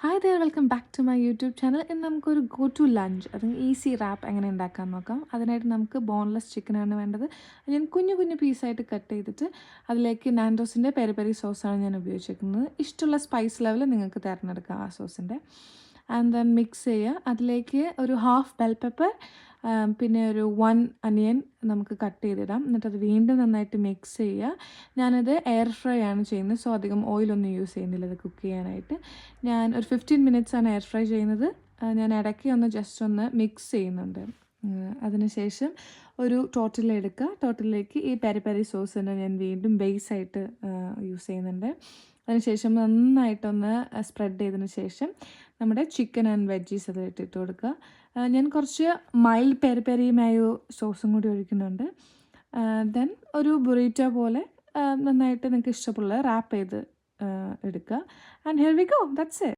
Hi there welcome back to my YouTube channel. ഇന്ന് നമുക്കൊരു go to lunch അല്ലെങ്കിൽ easy wrap എങ്ങനെ ഉണ്ടാക്കാൻ നോക്കാം. അതിനായിട്ട് നമുക്ക് ബോൺലെസ് ചിക്കനാണ് വേണ്ടത്. ഞാൻ കുഞ്ഞു കുഞ്ഞു പീസായിട്ട് കട്ട് ചെയ്തിട്ട് അതിലേക്ക് നാൻഡോസിൻ്റെ പെരി പെരി സോസാണ് ഞാൻ ഉപയോഗിച്ചിരിക്കുന്നത്. ഇഷ്ടമുള്ള സ്പൈസ് ലെവൽ നിങ്ങൾക്ക് തിരഞ്ഞെടുക്കാം ആ സോസിൻ്റെ. ആൻഡ് ദെൻ മിക്സ് ചെയ്യുക. അതിലേക്ക് ഒരു ഹാഫ് ബെൽ പെപ്പർ, പിന്നെ ഒരു 1 അനിയൻ നമുക്ക് കട്ട് ചെയ്തിടാം. എന്നിട്ടത് വീണ്ടും നന്നായിട്ട് മിക്സ് ചെയ്യുക. ഞാനത് എയർ ഫ്രൈ ആണ് ചെയ്യുന്നത്, സോ അധികം ഓയിലൊന്നും യൂസ് ചെയ്യുന്നില്ല ഇത് കുക്ക് ചെയ്യാനായിട്ട്. ഞാൻ ഒരു 15 മിനിറ്റ്സാണ് എയർ ഫ്രൈ ചെയ്യുന്നത്. ഞാൻ ഇടയ്ക്ക് ഒന്ന് ജസ്റ്റ് ഒന്ന് മിക്സ് ചെയ്യുന്നുണ്ട്. അതിനുശേഷം ഒരു ടോട്ടലെടുക്കുക. ടോട്ടലിലേക്ക് ഈ പെരി പെരി സോസ് തന്നെ ഞാൻ വീണ്ടും ബേസായിട്ട് യൂസ് ചെയ്യുന്നുണ്ട്. അതിനുശേഷം നന്നായിട്ടൊന്ന് സ്പ്രെഡ് ചെയ്തതിന് ശേഷം നമ്മുടെ ചിക്കൻ ആൻഡ് വെജീസ് അത് ഇട്ടിട്ട് കൊടുക്കുക. ഞാൻ കുറച്ച് മൈൽഡ് പെരി പെരി മായോ സോസും കൂടി ഒഴിക്കുന്നുണ്ട്. ദെൻ ഒരു ബുറീറ്റോ പോലെ നന്നായിട്ട് നിങ്ങൾക്ക് ഇഷ്ടമുള്ള റാപ്പ് ചെയ്ത് എടുക്കുക. And here we go, that's it.